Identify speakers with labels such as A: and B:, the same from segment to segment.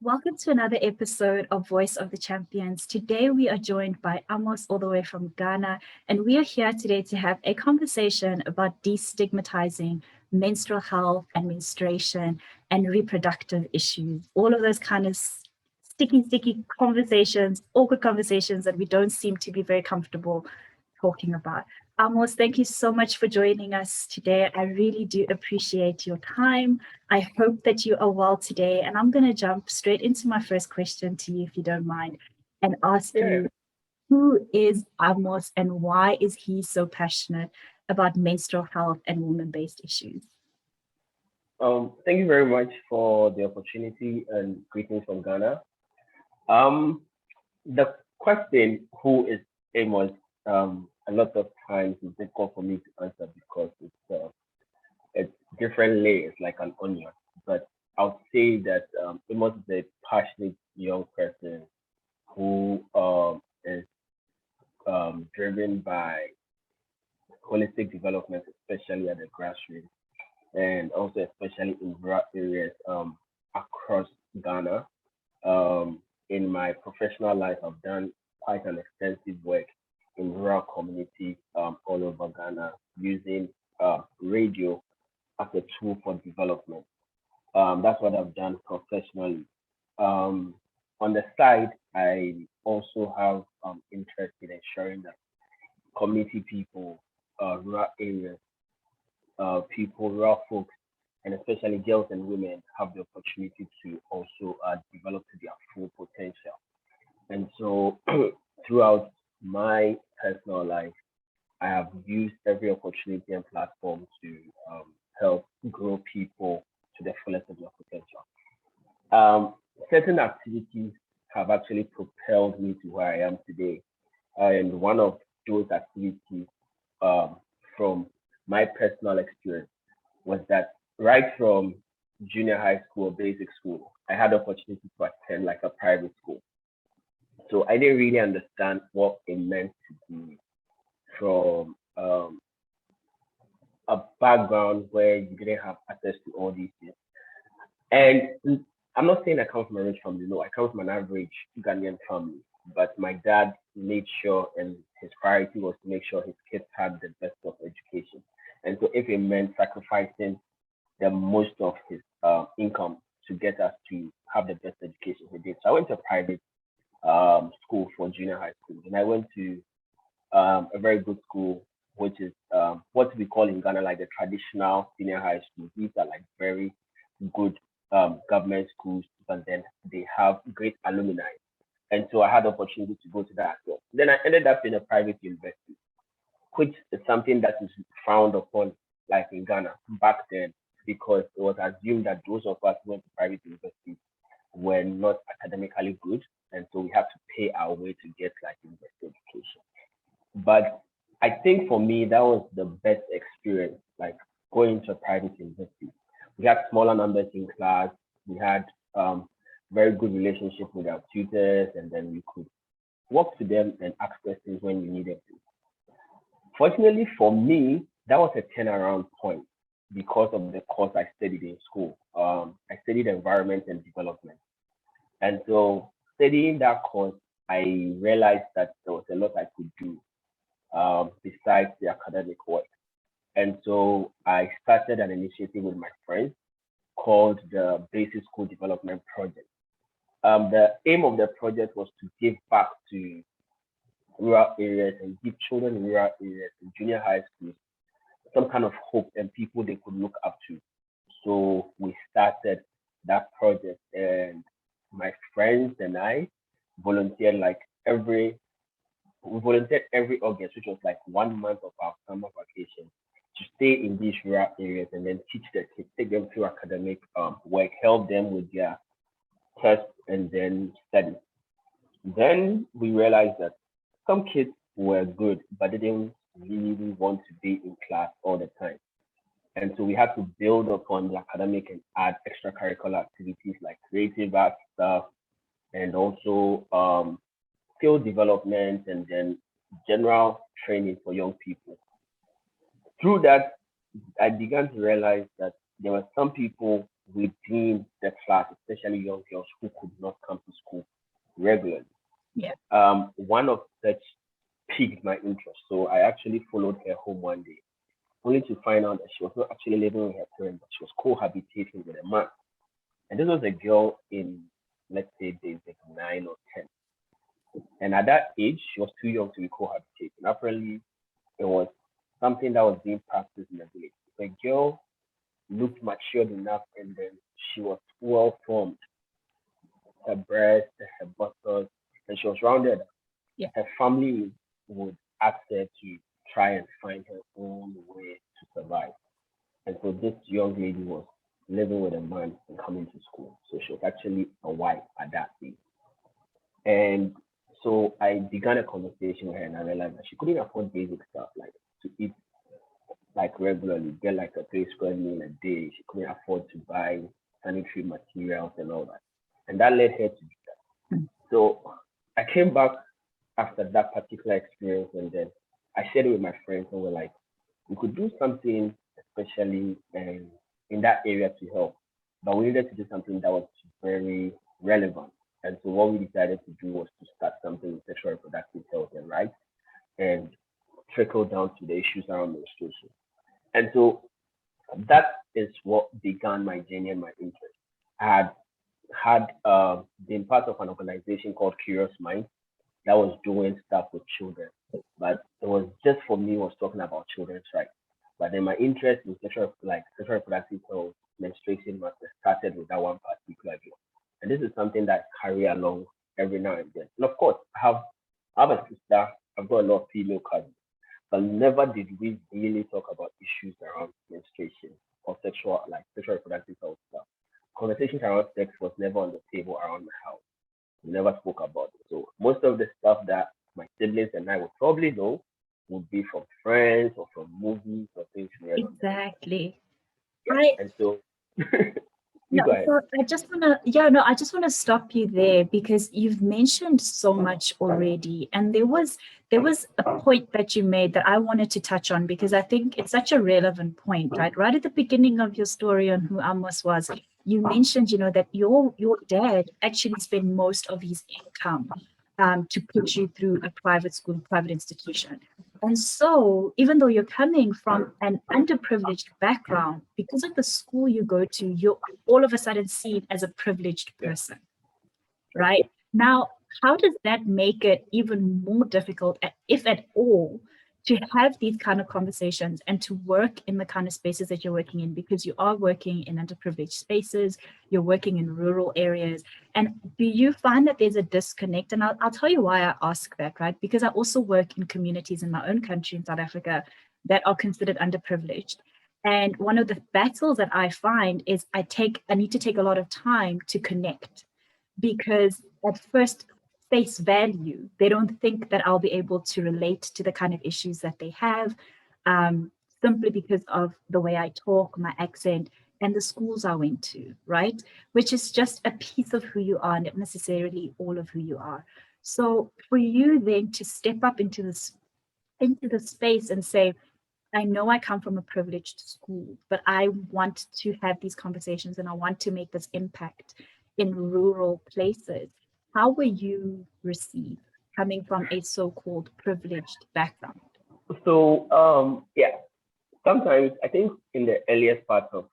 A: Welcome to another episode of Voice of the Champions. Today we are joined by Amos all the way from Ghana, and we are here today to have a conversation about destigmatizing menstrual health and menstruation and reproductive issues. All of those kind of sticky conversations, awkward conversations that we don't seem to be very comfortable talking about. Amos, thank you so much for joining us today. I really do appreciate your time. I hope that you are well today. And I'm going to jump straight into my first question to you, if you don't mind, and ask you, who is Amos and why is he so passionate about menstrual health and women-based issues?
B: Thank you very much for the opportunity and greetings from Ghana. The question, who is Amos, a lot of times it's difficult for me to answer because it's different layers, like an onion. But I'll say that Amos is a passionate young person who is driven by holistic development, especially at the grassroots, and also especially in rural areas across Ghana. In my professional life, I've done quite an extensive work in rural communities all over Ghana using radio as a tool for development. That's what I've done professionally. On the side, I also have interest in ensuring that community people, rural areas, rural folks, and especially girls and women have the opportunity to also develop to their full potential. And so throughout my personal life, I have used every opportunity and platform to help grow people to the fullest of their potential. Certain activities have actually propelled me to where I am today. And one of those activities from my personal experience was that right from junior high school, basic school, I had the opportunity to attend like a private school. So I didn't really understand what it meant to be from a background where you didn't have access to all these things. And I'm not saying I come from a rich family, no, I come from an average Ghanaian family. But my dad made sure, and his priority was to make sure his kids had the best of education. And so if it meant sacrificing the most of his income to get us to have the best education, he did. So I went to a private school for junior high school, and I went to a very good school, which is what we call in Ghana like the traditional senior high school. These are like very good government schools, but then they have great alumni. And so I had the opportunity to go to that as well. Then I ended up in a private university, which is something that is frowned upon, like in Ghana back then, because it was assumed that those of us who went to private universities were not academically good, and so we have to pay our way to get like university education. But I think for me, that was the best experience, like going to a private university. We had smaller numbers in class. We had very good relationship with our tutors, and then we could walk to them and ask questions when we needed to. Fortunately for me, that was a turnaround point because of the course I studied in school. I studied environment and development. And so studying that course, I realized that there was a lot I could do besides the academic work. And so I started an initiative with my friends called the Basic School Development Project. The aim of the project was to give back to rural areas and give children in rural areas in junior high schools some kind of hope and people they could look up to. So we started that project, and my friends and I volunteered we volunteered every August, which was like 1 month of our summer vacation, to stay in these rural areas and then teach the kids, take them through academic work, help them with their tests and then study. Then we realized that some kids were good, but they didn't really want to be in class all the time. And so we had to build upon the academic and add extracurricular activities like creative art stuff and also skill development and then general training for young people. Through that, I began to realize that there were some people within the class, especially young girls who could not come to school regularly.
A: Yeah.
B: One of such piqued my interest. So I actually followed her home one day, only to find out that she was not actually living with her parents, but she was cohabitating with a man. And this was a girl in, let's say, basic 9 or 10. And at that age, she was too young to be cohabitating. Apparently, it was something that was being practiced in the village. The girl looked matured enough, and then she was well formed, her breast, her buttocks, and she was rounded.
A: Yeah.
B: Her family would ask her to try and find her own way to survive. And so this young lady was living with a man and coming to school. So she was actually a wife at that age. And so I began a conversation with her, and I realized that she couldn't afford basic stuff like to eat like regularly, get like a 3 square meal a day. She couldn't afford to buy sanitary materials and all that. And that led her to do that.
A: Mm.
B: So I came back after that particular experience, and then I shared it with my friends, and we're like, we could do something, especially in that area to help, but we needed to do something that was very relevant. And so what we decided to do was to start something with sexual reproductive health and rights, and trickle down to the issues around menstruation. And so that is what began my journey and my interest. I had been part of an organization called Curious Minds that was doing stuff with children, but it was just for me was talking about children's rights. But then my interest in sexual reproductive health, menstruation must have started with that one particular girl. And this is something that I carry along every now and then. And of course, I have a sister. I've got a lot of female cousins, but never did we really talk about issues around menstruation or sexual reproductive health stuff. Conversations around sex was never on the table around my house. We never spoke about it. So most of the stuff that my siblings and I would probably know would be from friends or from movies or things we read on the internet.
A: Exactly.
B: Yeah.
A: I
B: And so you
A: No,
B: go ahead.
A: so I just wanna, yeah, no, I just wanna stop you there because you've mentioned so much already, and there was a point that you made that I wanted to touch on because I think it's such a relevant point, right? Right at the beginning of your story on who Amos was, you mentioned, that your dad actually spent most of his income to put you through a private school, private institution. And so, even though you're coming from an underprivileged background, because of the school you go to, you're all of a sudden seen as a privileged
B: Yeah.
A: person, right? Now, how does that make it even more difficult, if at all, to have these kind of conversations and to work in the kind of spaces that you're working in? Because you are working in underprivileged spaces, you're working in rural areas. And do you find that there's a disconnect? And I'll tell you why I ask that, right? Because I also work in communities in my own country, in South Africa, that are considered underprivileged. And one of the battles that I find is I need to take a lot of time to connect because at first face value, they don't think that I'll be able to relate to the kind of issues that they have, um, simply because of the way I talk, my accent, and the schools I went to, right? Which is just a piece of who you are, not necessarily all of who you are. So for you then to step up into the space and say, I know I come from a privileged school, but I want to have these conversations and I want to make this impact in rural places. How were you received coming from a so-called privileged background?
B: So yeah, sometimes I think in the earliest part of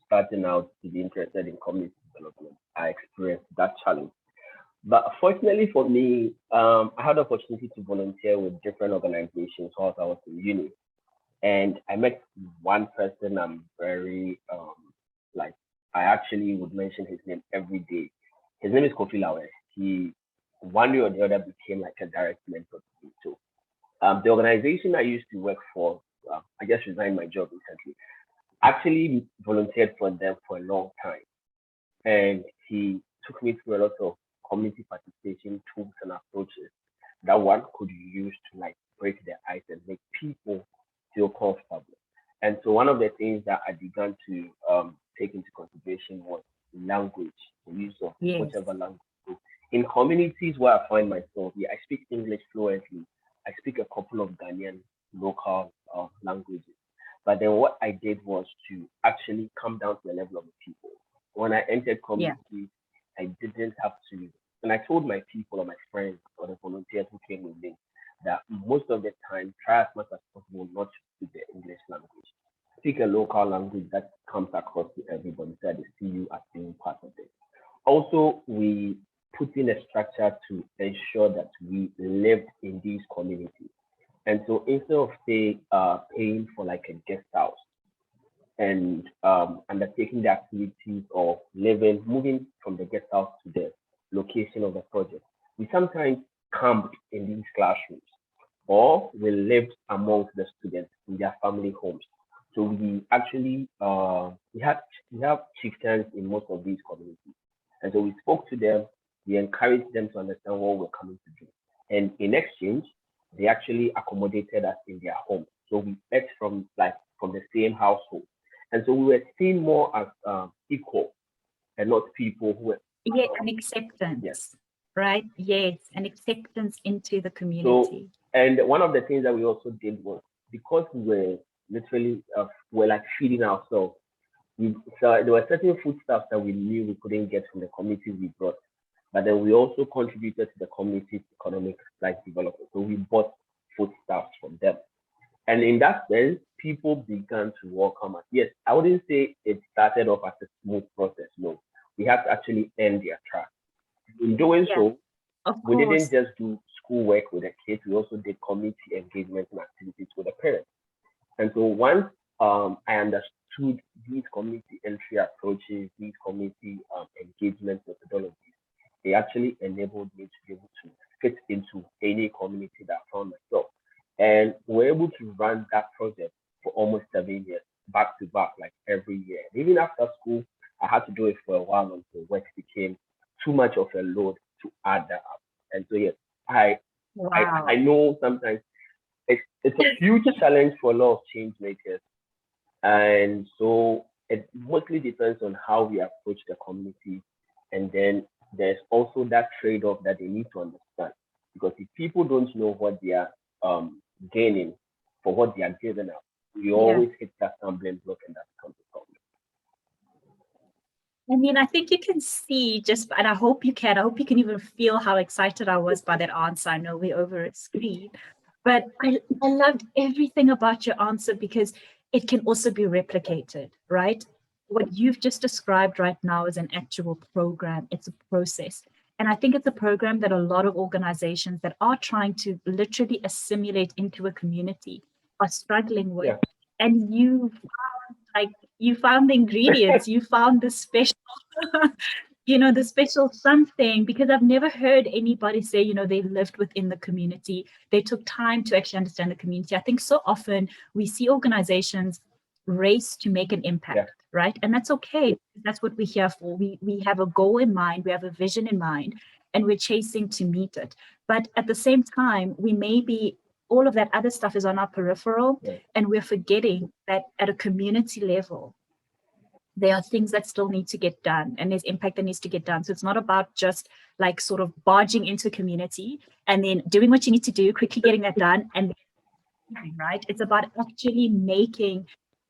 B: starting out to be interested in community development, I experienced that challenge. But fortunately for me, I had the opportunity to volunteer with different organizations whilst I was in uni. And I met one person I'm very like I actually would mention his name every day. His name is Kofi Lawe. He one way or the other became like a direct mentor to me too. The organization I used to work for, I just resigned my job recently. Actually volunteered for them for a long time, and he took me through a lot of community participation tools and approaches that one could use to like break the ice and make people feel comfortable. And so one of the things that I began to take into consideration was language, the use of
A: Yes.
B: whichever language. So in communities where I find myself, yeah, I speak English fluently. I speak a couple of Ghanaian local languages. But then what I did was to actually come down to the level of the people. when I entered
A: Yeah.
B: community, I didn't have to. And I told my people or my friends or the volunteers who came with me that most of the time, try as much as possible not to speak the English language. Speak a local language that comes across to everybody so that they see you as being part of it. Also, we put in a structure to ensure that we lived in these communities. And so instead of say paying for like a guest house and undertaking the activities of living, moving from the guest house to the location of the project, we sometimes camped in these classrooms or we lived amongst the students in their family homes. So we actually we have chieftains in most of these communities, and so we spoke to them. We encouraged them to understand what we're coming to do, and in exchange, they actually accommodated us in their home. So we ate from the same household, and so we were seen more as equal and not people who were
A: Yeah, an
B: yes.
A: acceptance, right? Yes, an acceptance into the
B: So,
A: community.
B: and one of the things that we also did was because we were literally we're like feeding ourselves. So there were certain foodstuffs that we knew we couldn't get from the communities we brought, but then we also contributed to the community's economic like development. So we bought foodstuffs from them, and in that sense, people began to welcome us. Yes, I wouldn't say it started off as a smooth process. No, we had to actually earn their trust. In doing
A: Yeah,
B: so,
A: of
B: we didn't
A: course.
B: just do schoolwork with the kids, we also did community engagement and activities with the parents. And so once I understood these community entry approaches, these community engagement methodologies, they actually enabled me to be able to fit into any community that I found myself. And we're able to run that project for almost 7 years, back to back, like every year. And even after school, I had to do it for a while until work became too much of a load to add that up. And so yes, I I
A: Wow.
B: know sometimes it's a huge challenge for a lot of change makers. And so it mostly depends on how we approach the community. And then there's also that trade-off that they need to understand. Because if people don't know what they are gaining for what they are giving up, we
A: Yeah.
B: always hit that stumbling block and that becomes a problem.
A: I mean, I think you can see just, and I hope you can even feel how excited I was by that answer. I know we're over a screen, but I loved everything about your answer because it can also be replicated, right? What you've just described right now is an actual program, it's a process. And I think it's a program that a lot of organizations that are trying to literally assimilate into a community are struggling with.
B: Yeah.
A: And like you found the ingredients, you found the special the special something, because I've never heard anybody say, they lived within the community. They took time to actually understand the community. I think so often we see organizations race to make an
B: Yeah.
A: impact, right? And that's okay. That's what we're here for. We have a goal in mind, we have a vision in mind, and we're chasing to meet it. But at the same time, we may be all of that other stuff is on our peripheral,
B: Yeah.
A: and we're forgetting that at a community level there are things that still need to get done, and there's impact that needs to get done. So it's not about just like sort of barging into community and then doing what you need to do, quickly getting that done, and then, right, it's about actually making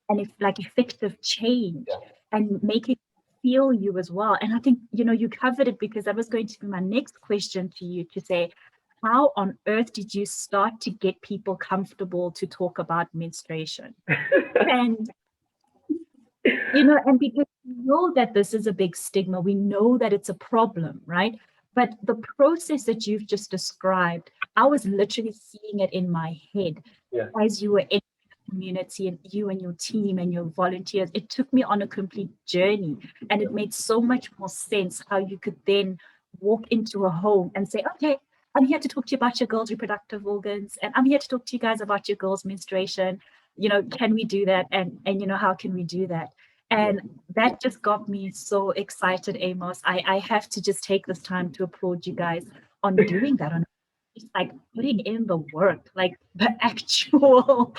A: an like effective change
B: Yeah.
A: and making feel you as well. And I think you covered it, because that was going to be my next question to you, to say, how on earth did you start to get people comfortable to talk about menstruation? And and because we know that this is a big stigma, we know that it's a problem, right? But the process that you've just described, I was literally seeing it in my head
B: Yeah.
A: as you were in the community, and you and your team and your volunteers. It took me on a complete journey, and it made so much more sense how you could then walk into a home and say, okay, I'm here to talk to you about your girls' reproductive organs, and I'm here to talk to you guys about your girls' menstruation. Can we do that? And how can we do that?
B: Yeah.
A: And that just got me so excited, Amos. I have to just take this time to applaud you guys on doing that, on just like putting in the work, like the actual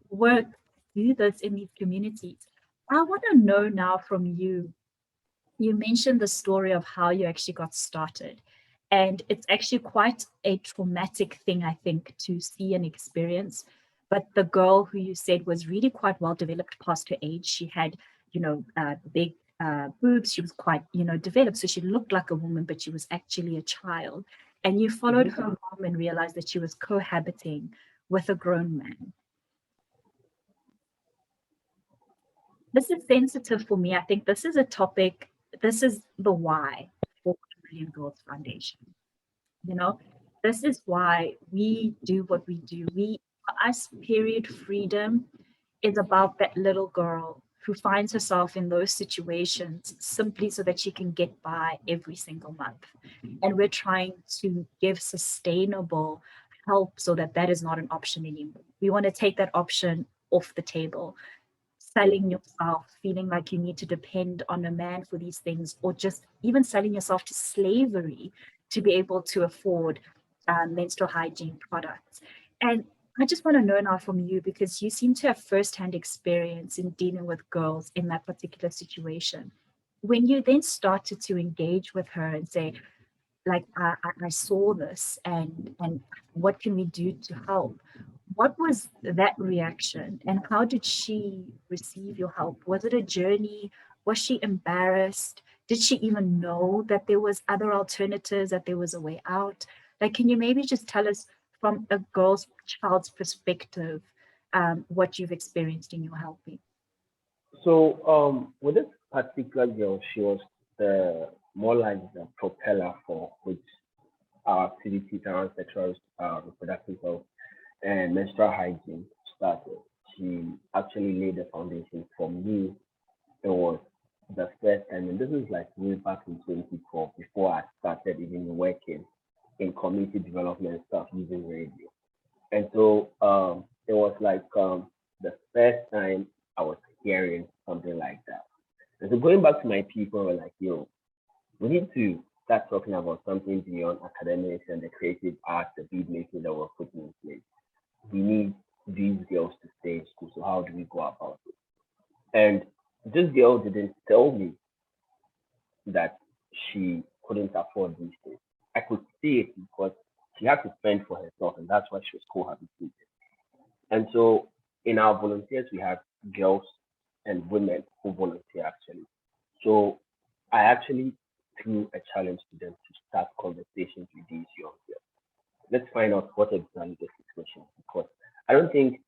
A: work to do this in these communities. I want to know now from you. You mentioned the story of how you actually got started. And it's actually quite a traumatic thing, I think, to see and experience. But the girl who you said was really quite well developed past her age, she had, big boobs. She was quite, developed. So she looked like a woman, but she was actually a child. And you followed
B: Mm-hmm.
A: her home and realized that she was cohabiting with a grown man. This is sensitive for me. I think this is a topic, this is the why for 1 Million Girls Foundation. You know, this is why we do what we do. For us, period freedom is about that little girl who finds herself in those situations simply so that she can get by every single month. And we're trying to give sustainable help so that that is not an option anymore. We want to take that option off the table.
B: Yeah.
A: Selling yourself, feeling like you need to depend on a man for these things, or just even selling yourself to slavery to be able to afford menstrual hygiene products. And I just want to know now from you, because you seem to have firsthand experience in dealing with girls in that particular situation. When you then started to engage with her and say, like, I saw this, and what can we do to help? What was that reaction, and how did she receive your help? Was it a journey? Was she embarrassed? Did she even know that there was other alternatives, that there was a way out? Like, can you maybe just tell us from a girl's child's perspective, what you've experienced in your helping?
B: So with this particular girl, she was the more like the propeller for which our activities around sexual reproductive health and menstrual hygiene started. She actually laid the foundation for me. It was the first time, and this is like way back in 2012, before I started even working in community development stuff using radio. And so it was like the first time I was hearing something like that. And so going back to my people, were like, yo, we need to start talking about something beyond academics and the creative arts, the bead making that we're putting in place. We need these girls to stay in school. So how do we go about it? And this girl didn't tell me that she couldn't afford these things. I could see it because she had to fend for herself, and that's why she was cohabiting. And so in our volunteers, we have girls and women who volunteer actually. So I actually threw a challenge to them to start conversations with these young girls. Let's find out what exactly the situation is, because I don't think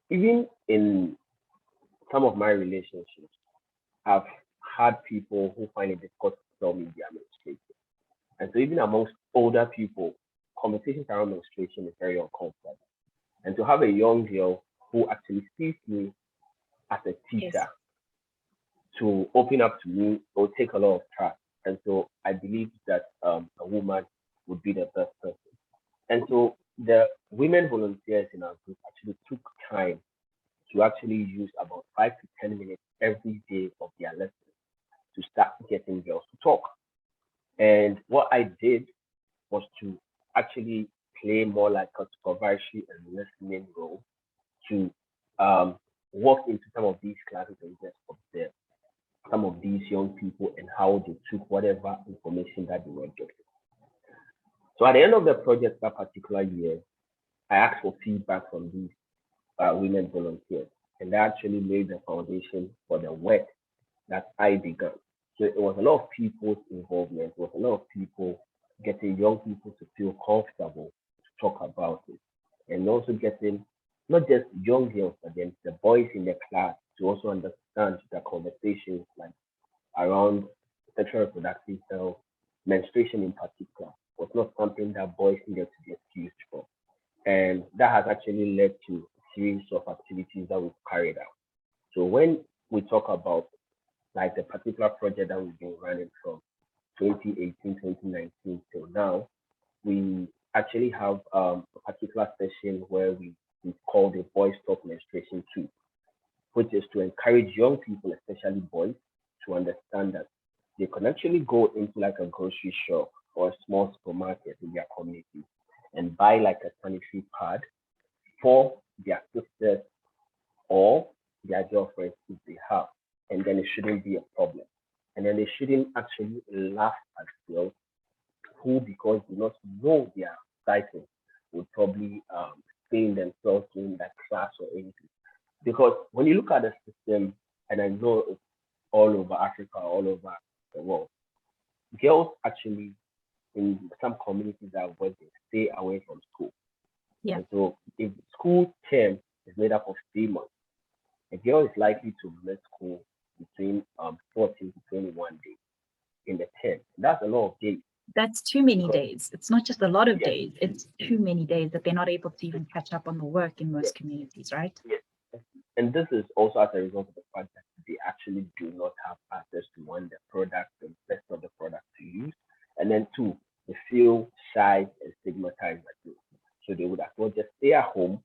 B: even in some of my relationships, I've had people who find it difficult to tell me their menstruation. And so even amongst older people, conversations around menstruation is very uncomfortable. And to have a young girl who actually sees me as a teacher
A: Yes.
B: to open up to me, it will take a lot of trust. And so I believe that a woman would be the best person. And so the women volunteers in our group actually took time to actually use about 5 to 10 minutes every day of their lesson to start getting girls to talk. And what I did was to actually play more like a supervisory and listening role to um, walk into some of these classes and just observe some of these young people and how they took whatever information that they were getting. So at the end of the project that particular year, I asked for feedback from these women volunteers, and they actually laid the foundation for the work that I began. So it was a lot of people's involvement. It was a lot of people getting young people to feel comfortable to talk about it, and also getting not just young girls, but then the boys in the class to also understand the conversations like around sexual reproductive health, menstruation in particular, was not something that boys needed to be excused for. And that has actually led to a series of activities that we've carried out. So when we talk about like the particular project that we've been running from 2018, 2019 till now, we actually have a particular session where we call the Boys Talk Menstruation 2, which is to encourage young people, especially boys, to understand that they can actually go into like a grocery shop or a small supermarket in their community and buy like a sanitary pad for their sisters or their girlfriends if they have. And then it shouldn't be a problem. And then they shouldn't actually laugh at girls who, because do not know their cycle, would probably stain themselves during that class or anything. Because when you look at the system, and I know all over Africa, all over the world. Girls actually in some communities that work, they stay away from school.
A: Yeah,
B: And so if school term is made up of 3 months, a girl is likely to miss school between 14 to 21 days in the term. That's a lot of days
A: that's too many
B: because
A: days. It's not just a lot of
B: yes,
A: days, it's too many days that they're not able to even catch up on the work in
B: yes,
A: most communities, right?
B: yes. And this is also as a result of the fact that they actually do not have access to one, the product, the best of the product to use, and then two, they feel shy and stigmatized by it. So they would as well just stay at home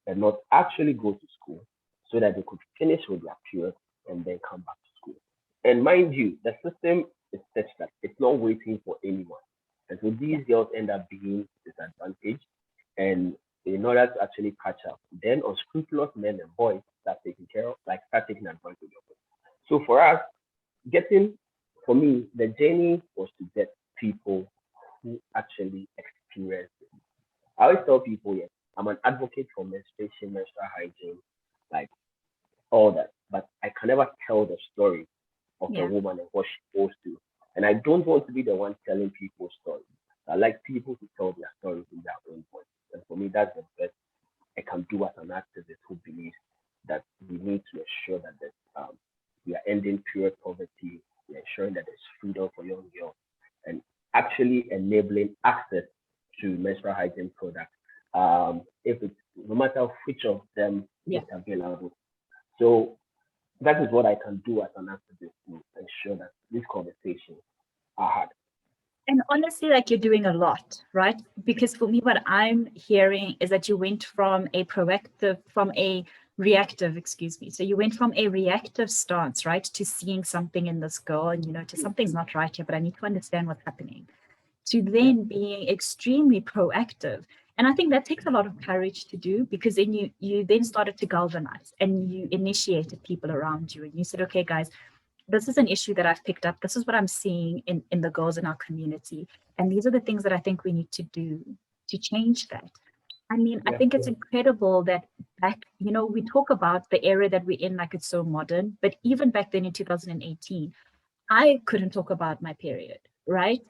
B: and not actually go to school so that they could finish with their period and then come back to school. And mind you, the system is such that it's not waiting for anyone. And so
A: Yeah.
B: these girls end up being disadvantaged. And in order to actually catch up, then unscrupulous men and boys start taking care of, like start taking advantage of it. So for us, getting, for me, the journey was to get people who actually experience it. I always tell people, yes, I'm an advocate for menstruation, menstrual hygiene, like all that, but I can never tell the story of a
A: Yeah.
B: woman and what she goes through. And I don't want to be the one telling people's stories. I like people to tell their stories in their own voice. And for me, that's the best I can do as an activist who believes that we need to ensure that we are ending period poverty, we're ensuring that there's freedom for young girls, and actually enabling access to menstrual hygiene products. If it's no matter which of them
A: Yeah.
B: is available. So that is what I can do as an activist to ensure that these conversations are had.
A: And honestly, like you're doing a lot, right? Because for me, what I'm hearing is that you went from a reactive, excuse me. So you went from a reactive stance, right, to seeing something in this girl and, to something's not right here, but I need to understand what's happening, to
B: Yeah,
A: then being extremely proactive. And I think that takes a lot of courage to do, because then you then started to galvanize and you initiated people around you and you said, okay, guys, this is an issue that I've picked up. This is what I'm seeing in the girls in our community. And these are the things that I think we need to do to change that. I mean, I
B: yeah,
A: think it's incredible that back, we talk about the era that we're in like it's so modern, but even back then in 2018, I couldn't talk about my period, right?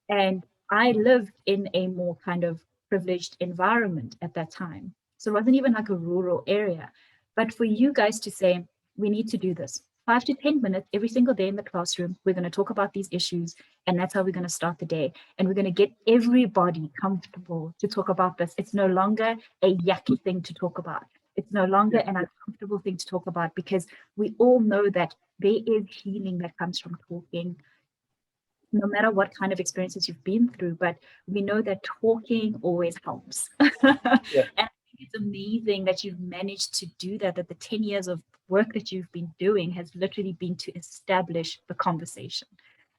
A: And I lived in a more kind of privileged environment at that time. So it wasn't even like a rural area. But for you guys to say, we need to do this 5 to 10 minutes every single day in the classroom, we're going to talk about these issues. And that's how we're going to start the day. And we're going to get everybody comfortable to talk about this. It's no longer a yucky thing to talk about. It's no longer
B: yeah,
A: an uncomfortable thing to talk about, because we all know that there is healing that comes from talking, no matter what kind of experiences you've been through, but we know that talking always helps. And I
B: yeah,
A: think it's amazing that you've managed to do that, that the 10 years of work that you've been doing has literally been to establish the conversation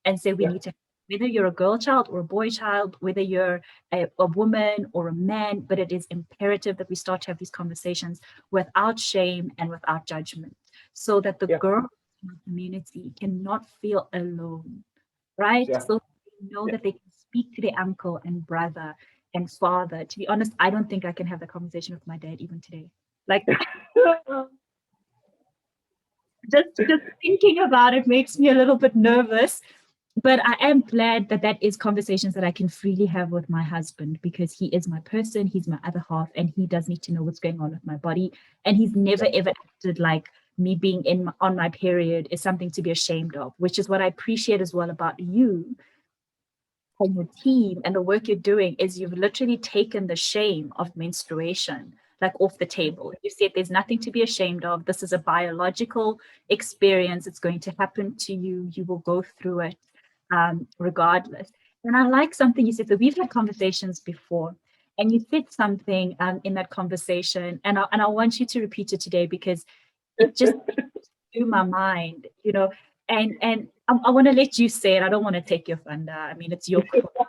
A: and say we
B: yeah,
A: need to, whether you're a girl child or a boy child, whether you're a woman or a man, but it is imperative that we start to have these conversations without shame and without judgment, so that the
B: yeah,
A: girls in the community cannot feel alone, right?
B: yeah.
A: So they know
B: Yeah.
A: that they can speak to their uncle and brother and father. To be honest, I don't think I can have that conversation with my dad even today. Like, just thinking about it makes me a little bit nervous. But I am glad that that is conversations that I can freely have with my husband, because he is my person, he's my other half, and he does need to know what's going on with my body. And he's never
B: Yeah,
A: ever acted like me being on my period is something to be ashamed of, which is what I appreciate as well about you and your team and the work you're doing, is you've literally taken the shame of menstruation like off the table. You said there's nothing to be ashamed of. This is a biological experience. It's going to happen to you. You will go through it regardless. And I like something you said. So we've had conversations before, and you said something in that conversation, and I want you to repeat it today, because it just through my mind, and I want to let you say it. I don't want to take your thunder. I mean, it's your call.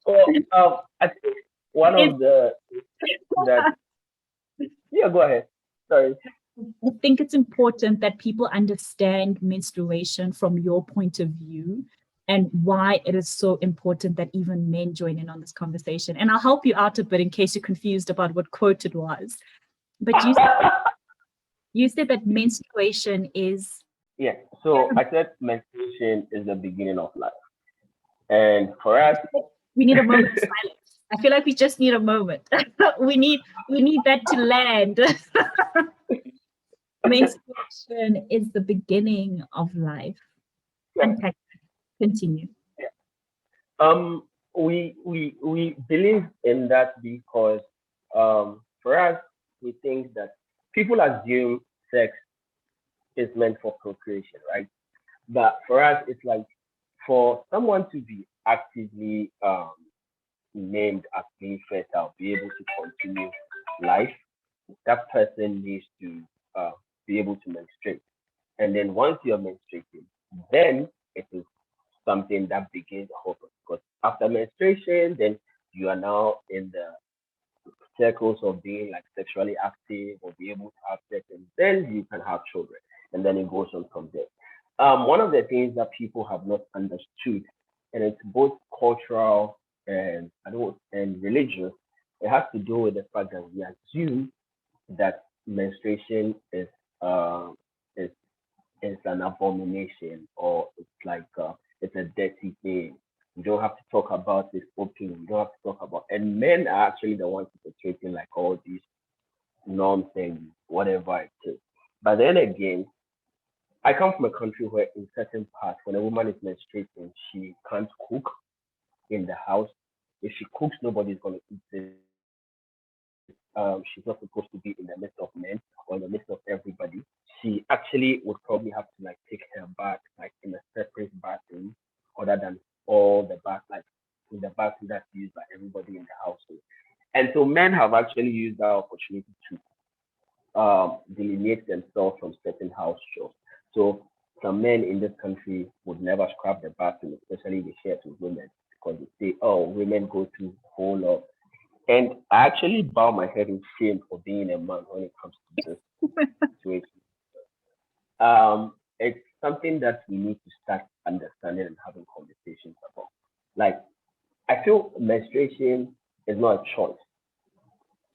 B: well, I think one
A: It's,
B: of the that yeah, go ahead. Sorry.
A: I think it's important that people understand menstruation from your point of view, and why it is so important that even men join in on this conversation. And I'll help you out a bit in case you're confused about what quote it was. But you You said that menstruation is.
B: Yeah. So I said menstruation is the beginning of life, and for us,
A: We need a moment of silence. I feel like we just need a moment. we need that to land. Menstruation is the beginning of life.
B: yeah,
A: Unpack. Continue.
B: yeah. We believe in that because for us, we think that people assume sex is meant for procreation, right? But for us, it's like for someone to be actively named as being fertile, be able to continue life, that person needs to uh, be able to menstruate. And then once you're menstruating, then it is something that begins a whole process. Because after menstruation, then you are now in the circles of being like sexually active or be able to have sex, and then you can have children, and then it goes on from there. One of the things that people have not understood, and it's both cultural and I don't and religious, it has to do with the fact that we assume that menstruation uh, is is an abomination or it's a dirty thing. You don't have to talk about this openly. You don't have to talk about, and men are actually the ones perpetrating like all these norms and whatever it is. But then again, I come from a country where in certain parts, when a woman is menstruating, she can't cook in the house. If she cooks, nobody's going to eat it. She's not supposed to be in the midst of men or in the midst of everybody. She actually would probably have to like take her bath like in a separate bathroom other than all the bath like in the bathroom that's used by everybody in the household. And so men have actually used that opportunity to delineate themselves from certain house chores. So some men in this country would never scrub the bathroom, especially they share it with women because they say, oh, women go through a whole lot. And I actually bow my head in shame for being a man when it comes to this situation. It's something that we need to start understanding and having conversations about. Like, I feel menstruation is not a choice.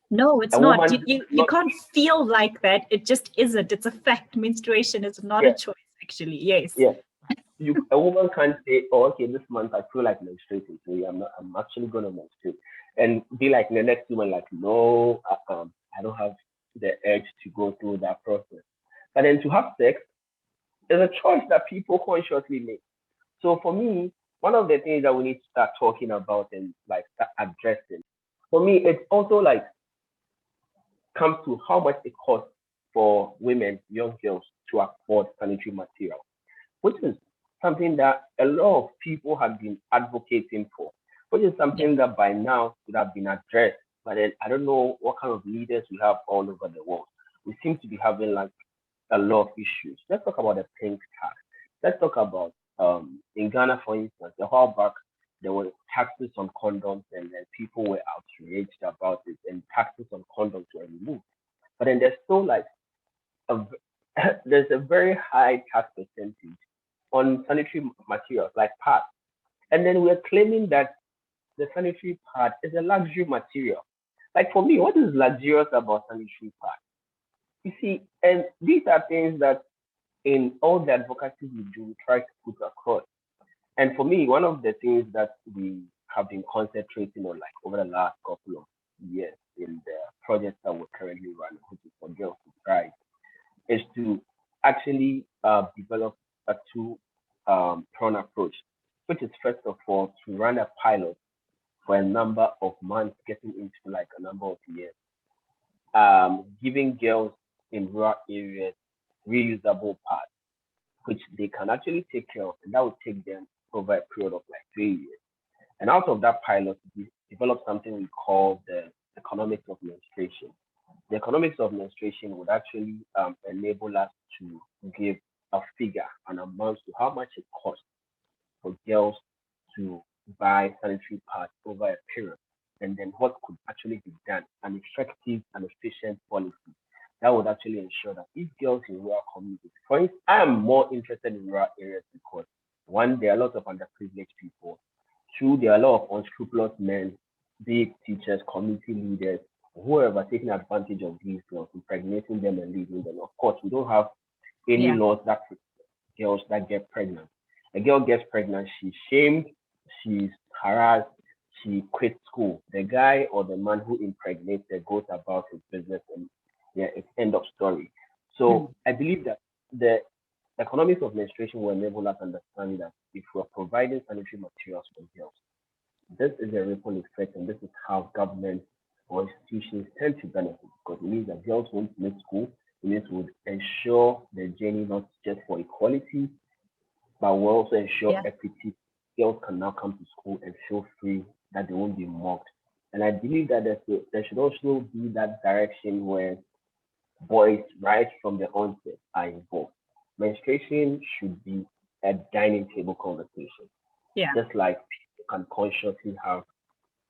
A: No, it's
B: A
A: not.
B: woman
A: You,
B: does
A: you you
B: not,
A: can't feel like that. It just isn't. It's a fact. Menstruation is not a
B: yeah,
A: choice, actually. Yes.
B: yeah. A woman can't say, oh, okay, this month I feel like menstruating, so yeah, I'm actually gonna menstruate, and be like the next woman, like, no, I don't have the urge to go through that process. But then to have sex is a choice that people consciously make. So for me, one of the things that we need to start talking about and like start addressing, for me, it's also like comes to how much it costs for women, young girls, to afford sanitary material, which is something that a lot of people have been advocating for, which is
A: Yeah.
B: something that by now should have been addressed. But then I don't know what kind of leaders we have all over the world. We seem to be having like a lot of issues. Let's talk about the pink tax. Let's talk about in Ghana, for instance, a while back there were taxes on condoms, and then people were outraged about it, and taxes on condoms were removed. But then there's still like a there's a very high tax percentage on sanitary materials like pads. And then we're claiming that the sanitary pad is a luxury material. Like for me, what is luxurious about sanitary pad? You see, and these are things that in all the advocacy we do, we try to put across. And for me, one of the things that we have been concentrating on like over the last couple of years in the project that we're currently running, which is for Girls to Thrive, is to actually develop a two-prong approach, which is first of all to run a pilot for a number of months, getting into like a number of years, giving girls in rural areas reusable pads, which they can actually take care of, and that would take them over a period of like 3 years. And out of that pilot, we developed something we call the economics of menstruation. The economics of menstruation would actually enable us to give a figure, an amount to how much it costs for girls to buy sanitary pads over a period, and then what could actually be done, an effective and efficient policy that would actually ensure that if girls in rural communities, for instance, I am more interested in rural areas because one, there are a lot of underprivileged people. Two, there are a lot of unscrupulous men, be it teachers, community leaders, whoever taking advantage of these girls, impregnating them and leaving them. Of course, we don't have any
A: Yeah.
B: laws that protect girls that get pregnant. A girl gets pregnant, she's shamed, she's harassed, she quits school. The guy or the man who impregnates her goes about his business and yeah, it's end of story.
A: Mm.
B: So I believe that the economics of menstruation will enable us understand that if we're providing sanitary materials for girls, this is a ripple effect, and this is how governments or institutions tend to benefit because it means that girls won't miss school. It would ensure the journey not just for equality, but will also ensure
A: Yeah.
B: equity. Girls can now come to school and feel free that they won't be mocked. And I believe that there should also be that direction where boys, right from the onset, are involved. Menstruation should be a dining table conversation,
A: Yeah.
B: just like people can consciously have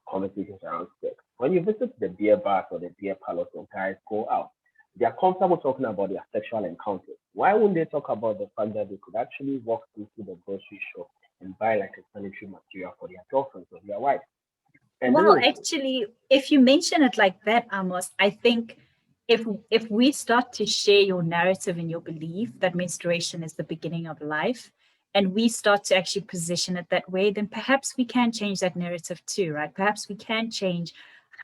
B: conversations around sex. When you visit the beer bars or the beer parlors or guys go out, they are comfortable talking about their sexual encounters. Why wouldn't they talk about the fact that they could actually walk into the grocery shop and buy like a sanitary material for their girlfriends or their wives? And this
A: Well,
B: is
A: actually, if you mention it like that, Amos, I think if we start to share your narrative and your belief that menstruation is the beginning of life, and we start to actually position it that way, then perhaps we can change that narrative too, right? Perhaps we can change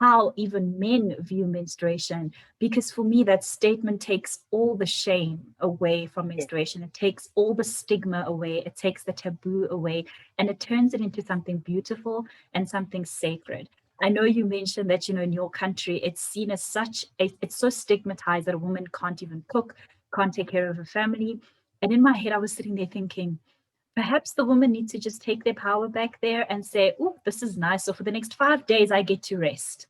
A: how even men view menstruation, because for me that statement takes all the shame away from
B: yeah,
A: menstruation. It takes all the stigma away, it takes the taboo away, and it turns it into something beautiful and something sacred. I know you mentioned that, in your country, it's seen as it's so stigmatized that a woman can't even cook, can't take care of a family. And in my head, I was sitting there thinking, perhaps the women need to just take their power back there and say, oh, this is nice. So for the next 5 days, I get to rest.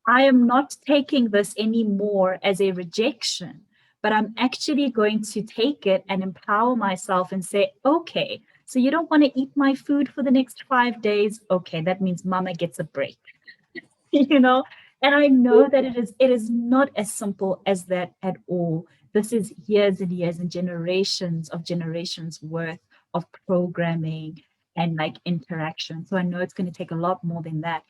A: I am not taking this anymore as a rejection, but I'm actually going to take it and empower myself and say, okay, so you don't want to eat my food for the next 5 days. Okay, that means mama gets a break. you know and I know that it is not as simple as that at all. This is years and years and generations worth of programming and like interaction, so I know it's going to take a lot more than that.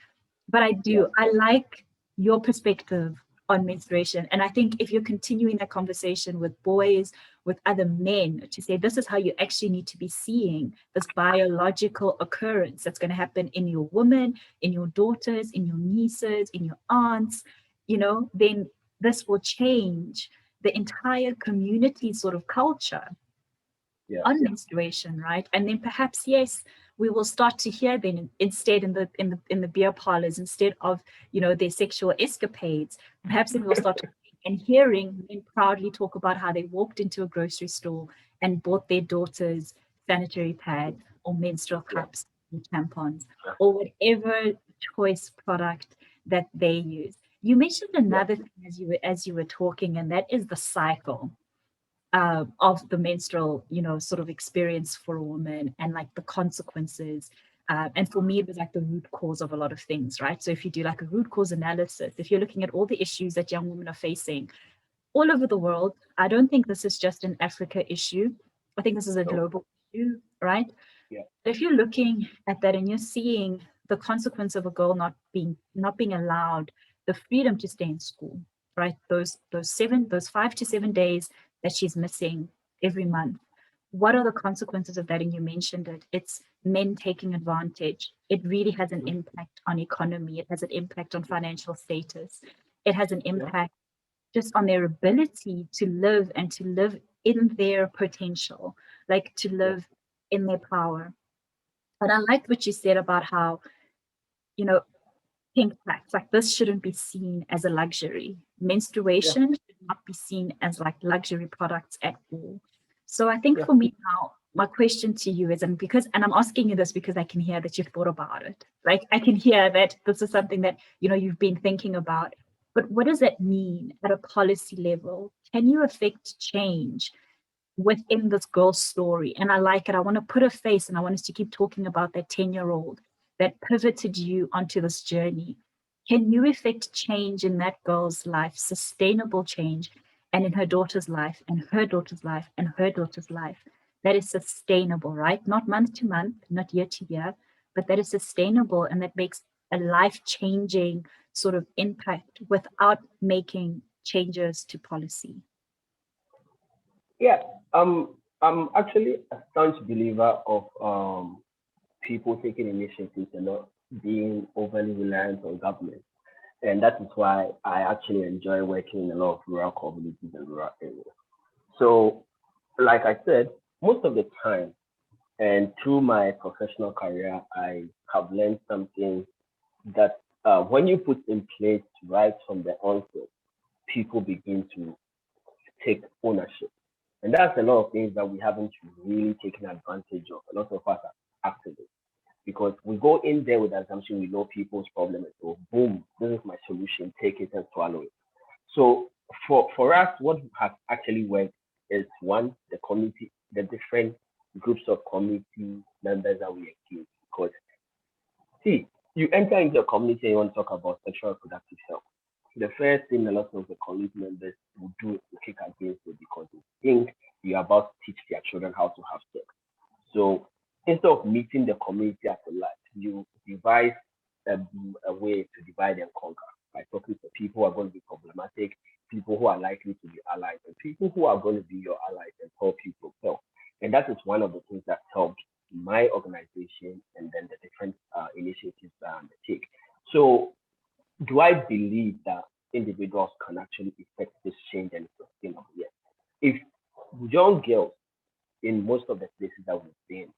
A: But
B: yeah,
A: I like your perspective on menstruation. And I think if you're continuing that conversation with boys, with other men, to say this is how you actually need to be seeing this biological occurrence that's going to happen in your woman, in your daughters, in your nieces, in your aunts, then this will change the entire community sort of culture
B: yeah,
A: on menstruation, right? And then perhaps, yes, we will start to hear then instead in the beer parlors, instead of their sexual escapades, perhaps then we'll start to and hearing men proudly talk about how they walked into a grocery store and bought their daughters sanitary pads or menstrual
B: yeah,
A: cups or tampons
B: yeah,
A: or whatever choice product that they use. You mentioned
B: yeah,
A: another thing as you were talking, and that is the cycle of the menstrual, sort of experience for a woman and like the consequences. And for me, it was like the root cause of a lot of things, right? So if you do like a root cause analysis, if you're looking at all the issues that young women are facing all over the world, I don't think this is just an Africa issue. I think this is a
B: no,
A: global issue, right?
B: yeah,
A: If you're looking at that and you're seeing the consequence of a girl not being allowed the freedom to stay in school, right? Those 5 to 7 days that she's missing every month. What are the consequences of that? And you mentioned it. It's men taking advantage. It really has an
B: mhm,
A: impact on economy. It has an impact on financial status. It has an
B: yeah,
A: impact just on their ability to live and to live in their potential, like to
B: yeah,
A: live in their power. But I liked what you said about how, you know, pink tax, like this shouldn't be seen as a luxury.
B: yeah,
A: Menstruation should not be seen as like luxury products at all. So I think
B: yeah,
A: for me now, my question to you is, and I'm asking you this because I can hear that you've thought about it. Like I can hear that this is something that, you've been thinking about. But what does that mean at a policy level? Can you affect change within this girl's story? And I like it. I want to put a face and I want us to keep talking about that 10-year-old that pivoted you onto this journey. Can you effect change in that girl's life, sustainable change, and in her daughter's life, and her daughter's life, and her daughter's life? That is sustainable, right? Not month to month, not year to year, but that is sustainable and that makes a life changing sort of impact without making changes to policy?
B: Yeah, I'm actually a staunch believer of people taking initiatives and not being overly reliant on government. And that is why I actually enjoy working in a lot of rural communities and rural areas. So, like I said, most of the time, and through my professional career, I have learned something that when you put in place right from the onset, people begin to take ownership. And that's a lot of things that we haven't really taken advantage of. A lot of us are activists because we go in there with the assumption we know people's problem and so boom, this is my solution, take it and swallow it. So for us, what has actually worked is one, the community, the different groups of community members that we engage. Because see, you enter into a community and you want to talk about sexual reproductive health. The first thing a lot of the community members will do is to kick against it because they think you're about to teach their children how to have sex. So instead of meeting the community at a large, you devise a way to divide and conquer by talking to people who are going to be problematic, people who are likely to be allies, and people who are going to be your allies and help you propel. And that is one of the things that helped my organization and then the different initiatives that I undertake. So, do I believe that individuals can actually effect this change and sustainable? Yes. If young girls in most of the places that we've been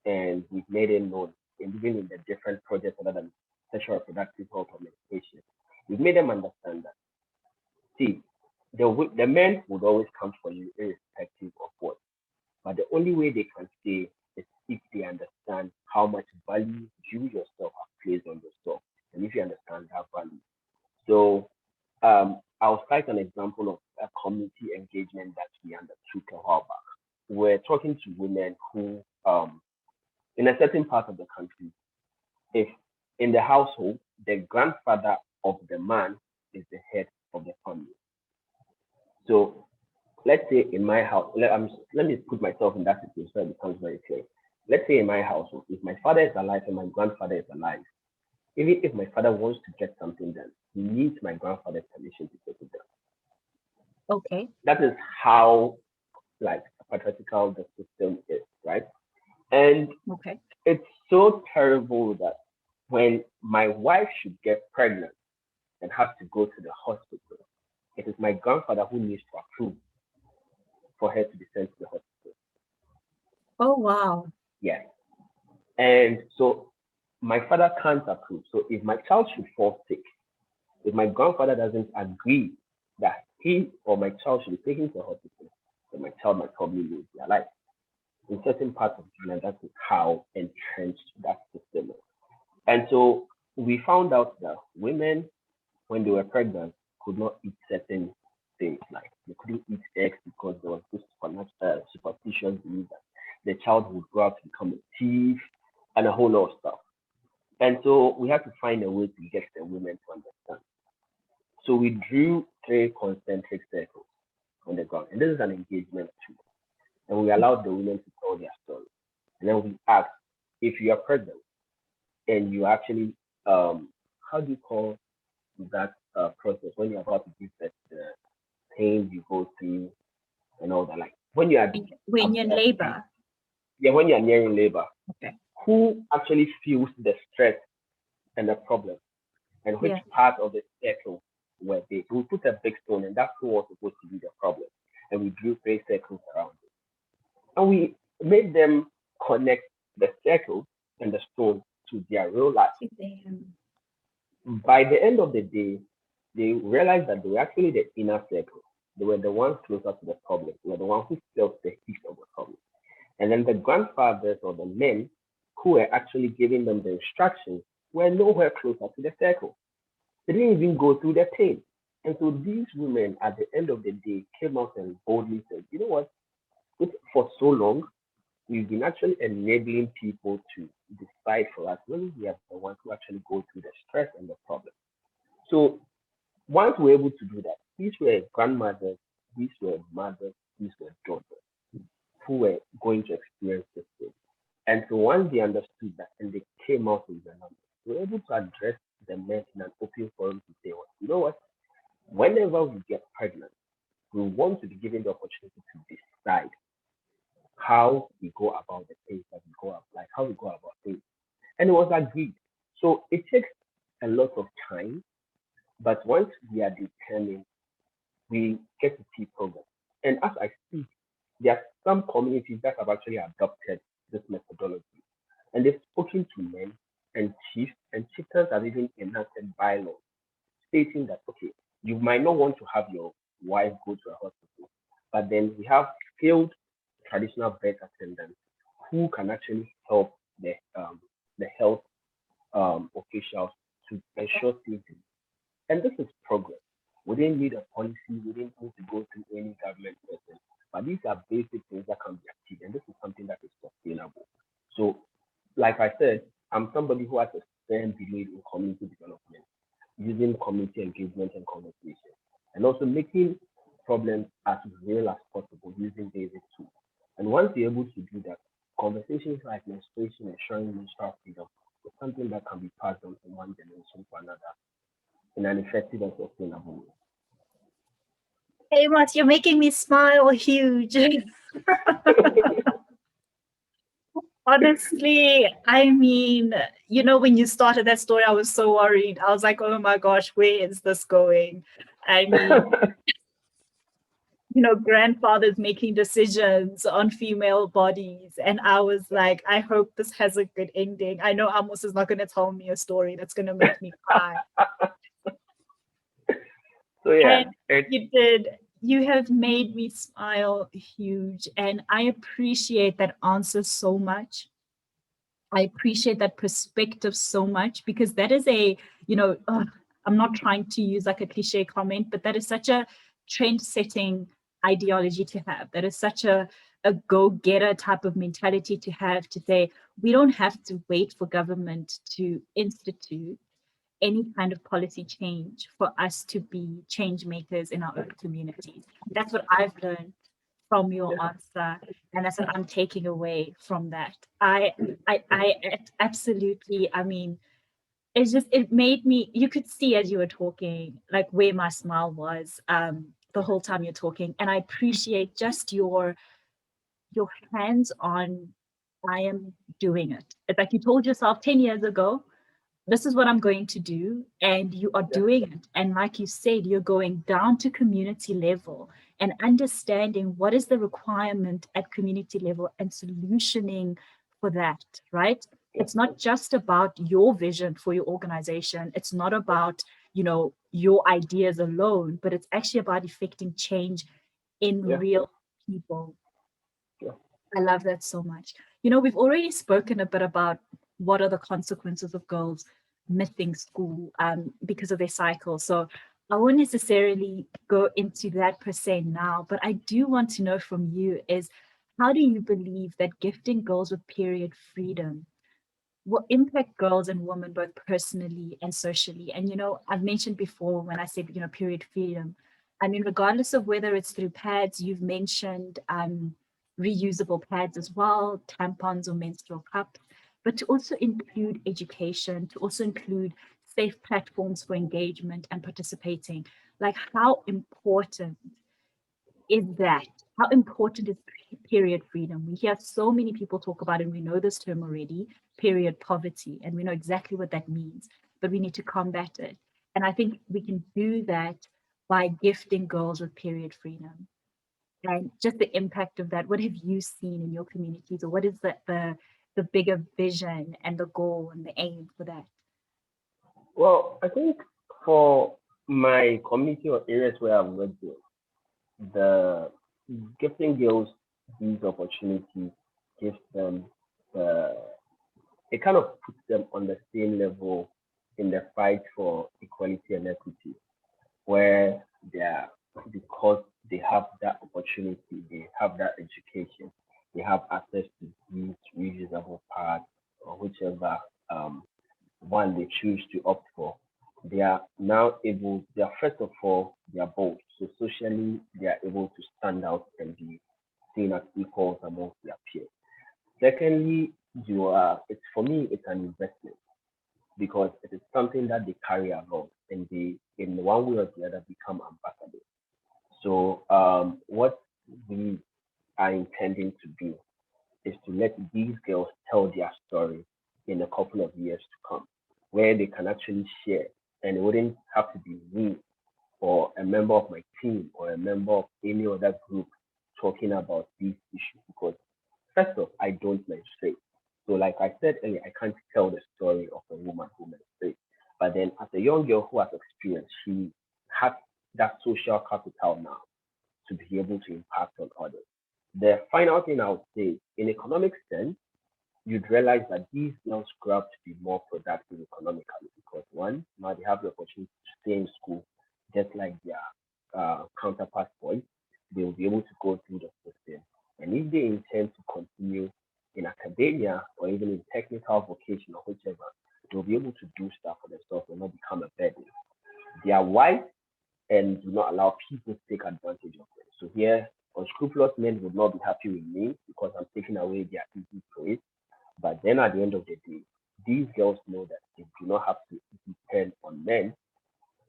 B: and we've made it known, and even in the different projects other than sexual reproductive health or medication, we've made them understand that, see, the men would always come for you irrespective of what. But the only way they can stay is if they understand how much value you yourself have placed on yourself, and if you understand that value. So I'll cite an example of a community engagement that we undertook a while back. We're talking to women who, in a certain part of the country, if in the household, the grandfather of the man is the head of the family. So let's say in my house, let me put myself in that situation so it becomes very clear. Let's say in my household, if my father is alive and my grandfather is alive, even if my father wants to get something done, he needs my grandfather's permission to get it done.
A: Okay.
B: That is how like patriarchal the system is, right? And
A: Okay.
B: it's so terrible that when my wife should get pregnant and has to go to the hospital, it is my grandfather who needs to approve for her to be sent to the hospital.
A: Oh, wow.
B: Yeah. And so my father can't approve. So if my child should fall sick, if my grandfather doesn't agree that he or my child should be taken to the hospital, then my child might probably lose their life. In certain parts of Ghana, that is how entrenched that system is. And so we found out that women, when they were pregnant, could not eat certain things. Like they couldn't eat eggs because there was this superstitious belief that the child would grow up to become a thief and a whole lot of stuff. And so we had to find a way to get the women to understand. So we drew three concentric circles on the ground. And this is an engagement tool. And we allowed the women to tell their story. And then we asked, if you are pregnant and you actually, how do you call that process when you're about to give birth, the pain you go through and all that? Like when you are,
A: When you're in labor.
B: yeah, when you are nearing labor,
A: Okay.
B: who actually feels the stress and the problem? And which part of the circle were they? So we put a big stone, and that stone was supposed to be the problem. And we drew three circles around it. And we made them connect the circle and the stone to their real life. By the end of the day, they realized that they were actually the inner circle. They were the ones closer to the problem. They were the ones who felt the heat of the problem. And then the grandfathers or the men who were actually giving them the instructions were nowhere closer to the circle. They didn't even go through the pain. And so these women, at the end of the day, came out and boldly said, you know what? For so long, we've been actually enabling people to decide for us when we are the ones who actually go through the stress and the problem. So once we're able to do that, these were grandmothers, these were mothers, these were daughters who were going to experience this thing. And so once they understood that and they came out with the numbers, we were able to address the men in an open forum to say, well, you know what? Whenever we get pregnant, we want to be given the opportunity to decide how we go about the things that we go up, like how we go about things. And it was agreed. So it takes a lot of time, but once we are determined, we get to see progress. And as I speak, there are some communities that have actually adopted this methodology. And they've spoken to men and chiefs, and chieftains have even enacted bylaws stating that, okay, you might not want to have your wife go to a hospital, but then we have skilled traditional birth attendants who can actually help the health officials to ensure safety. And this is progress. We didn't need a policy, we didn't need to go through any government person. But these are basic things that can be achieved, and this is something that is sustainable. So, like I said, I'm somebody who has a firm belief in community development, using community engagement and conversation, and also making problems as real as possible using basic tools. And once you're able to do that, conversations like menstruation and sharing menstrual freedom is something that can be passed on from one generation to another in an effective and sustainable way.
A: Amos, you're making me smile huge. Honestly, I mean, when you started that story, I was so worried. I was like, oh my gosh, where is this going? I mean, grandfathers making decisions on female bodies. And I was like, I hope this has a good ending. I know Amos is not going to tell me a story that's going to make me cry.
B: So yeah,
A: And you have made me smile huge. And I appreciate that answer so much. I appreciate that perspective so much because that is I'm not trying to use like a cliche comment, but that is such a trend setting ideology to have. That is such a go getter type of mentality to have to say, we don't have to wait for government to institute any kind of policy change for us to be change makers in our own communities. That's what I've learned from your
B: yeah,
A: answer, and that's what I'm taking away from that. I absolutely. I mean, it made me. You could see as you were talking, like where my smile was the whole time you're talking, and I appreciate just your hands on. I am doing it. It's like you told yourself 10 years ago, this is what I'm going to do. And you are
B: yeah,
A: doing it. And like you said, you're going down to community level and understanding what is the requirement at community level and solutioning for that, right?
B: yeah,
A: It's not just about your vision for your organization. It's not about, your ideas alone, but it's actually about effecting change in
B: yeah,
A: real people.
B: yeah,
A: I love that so much. We've already spoken a bit about what are the consequences of girls missing school because of their cycle. So I won't necessarily go into that per se now, but I do want to know from you is how do you believe that gifting girls with period freedom will impact girls and women both personally and socially? And I've mentioned before when I said period freedom, I mean regardless of whether it's through pads, you've mentioned reusable pads as well, tampons or menstrual cups, but to also include education, to also include safe platforms for engagement and participating. Like how important is that? How important is period freedom? We hear so many people talk about it, and we know this term already, period poverty, and we know exactly what that means, but we need to combat it. And I think we can do that by gifting girls with period freedom. And just the impact of that, what have you seen in your communities, or what is the bigger vision and the goal and the aim for that?
B: Well, I think for my community or areas where I've worked in, the gifting girls these opportunities gives them the it kind of puts them on the same level in the fight for equality and equity, where they are because they have that opportunity, they have that education, they have access to these reusable parts or whichever um, one they choose to opt for, they are now able, they are first of all, they are bold. So socially, they are able to stand out and be seen as equals amongst their peers. Secondly, it's for me, it's an investment. because it is something that they carry along and they, in one way or the other, become ambassadors. So, what we are intending to do is to let these girls tell their story in a couple of years to come, where they can actually share, and it wouldn't have to be me or a member of my team or a member of any other group talking about these issues because first off, I don't menstruate. So like I said earlier, I can't tell the story of a woman who menstruates. But then as a young girl who has experience, she has that social capital now to be able to impact on others. The final thing I would say, in economic sense, you'd realize that these girls grow up to be more productive economically because one, now they have the opportunity to stay in school just like their counterpart boys. They will be able to go through the system. And if they intend to continue in academia or even in technical vocation or whichever, they'll be able to do stuff for themselves and not become a burden. They are white and do not allow people to take advantage of them. So here, unscrupulous men would not be happy with me because I'm taking away their easy choice. But then at the end of the day, these girls know that they do not have to depend on men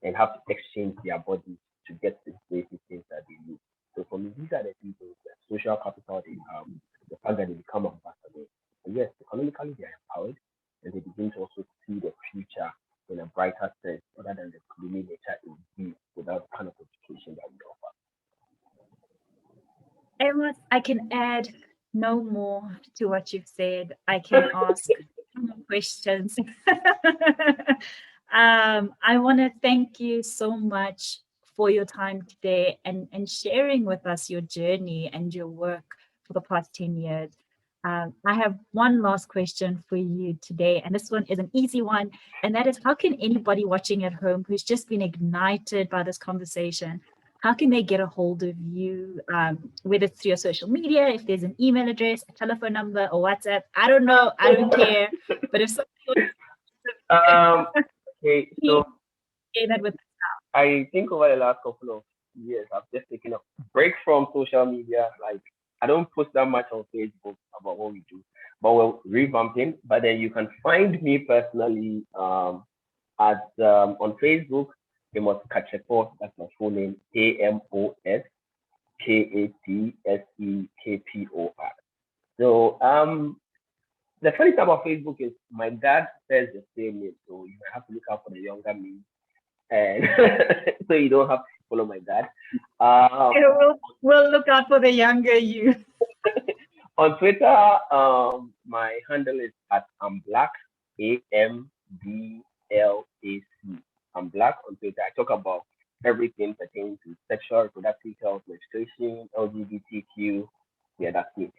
B: and have to exchange their bodies to get the basic things that they need. So for me, these are the people, the social capital they have, the fact that they become ambassadors. And yes, economically they are empowered and they begin to also see the future in a brighter sense other than the gloomy nature it would be without the kind of education that we offer.
A: Amos, I can add no more to what you've said. I can ask no more questions. I want to thank you so much for your time today and sharing with us your journey and your work for the past 10 years. I have one last question for you today, and this one is an easy one, and that is how can anybody watching at home who's just been ignited by this conversation, how can they get a hold of you, whether it's through your social media, if there's an email address, a telephone number, or WhatsApp? I don't know. I don't care. But if somebody
B: Um,
A: wants
B: okay,
A: to
B: so
A: share that with us.
B: I think over the last couple of years, I've just taken a break from social media. Like, I don't post that much on Facebook about what we do, but we're revamping. But then you can find me personally at on Facebook, Amos Katsekpor. That's my full name, AMOSKATSEKPOR. So the funny thing about Facebook is my dad says the same name, so you have to look out for the younger me and so you don't have to follow my dad. Um,
A: We'll look out for the younger you.
B: on Twitter, my handle is at I'm black, AMBLAC. I'm black on Twitter. I talk about everything pertaining to sexual reproductive health, menstruation, LGBTQ. Yeah, that's me.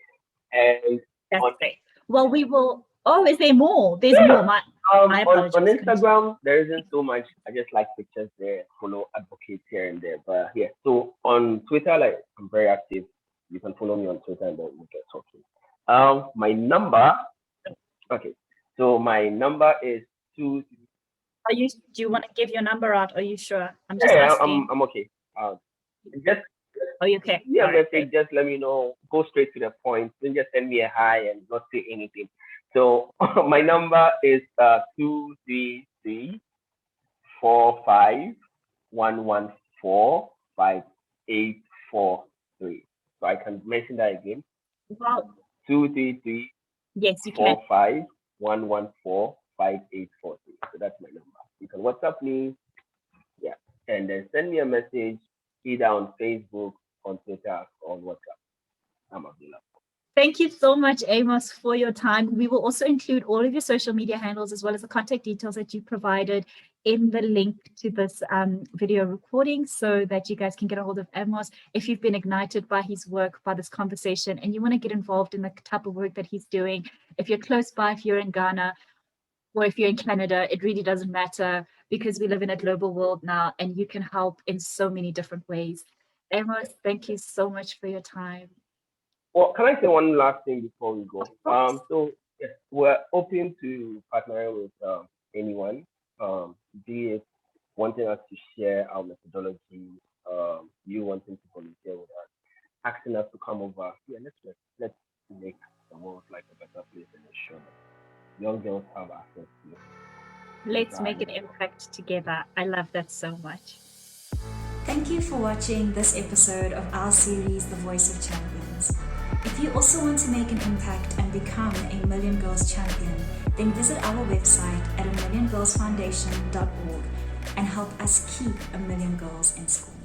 B: And
A: That's
B: on
A: great. Well, we will. Oh, is there more? There's more. My
B: on
A: apologies. Continue.
B: Instagram there isn't so much. I just like pictures there, follow advocates here and there. But yeah, so on Twitter, like I'm very active. You can follow me on Twitter and then we get talking. My number. Okay, so my number is two.
A: Are you? Do you want to give your number out? Are you sure? I'm just
B: Yeah,
A: asking.
B: I'm okay. Just
A: Are you okay?
B: me a
A: All right. Good.
B: message. Just let me know. Go straight to the point. Don't just send me a hi and not say anything. So my number is 233 45 114 5843. So I can mention that again.
A: Well,
B: 233
A: yes, you can.
B: 45 114 5843. So that's my number. You can WhatsApp me, yeah, and then send me a message either on Facebook, on Twitter, or on WhatsApp. I'm available.
A: Thank you so much, Amos, for your time. We will also include all of your social media handles as well as the contact details that you provided in the link to this video recording so that you guys can get a hold of Amos. If you've been ignited by his work, by this conversation, and you want to get involved in the type of work that he's doing, if you're close by, if you're in Ghana, or if you're in Canada, it really doesn't matter because we live in a global world now and you can help in so many different ways. Amos, thank you so much for your time.
B: Well, can I say one last thing before we
A: Of
B: go?
A: course.
B: So yes, we're open to partnering with anyone, be it wanting us to share our methodology, you wanting to volunteer with us, asking us to come over. Yeah, let's make the world like a better place and ensure that young girls have access to it.
A: Let's make an
B: Exactly.
A: impact together. I love that so much.
C: Thank you for watching this episode of our series, The Voice of Champions. If you also want to make an impact and become a Million Girls Champion, then visit our website at amilliongirlsfoundation.org and help us keep a million girls in school.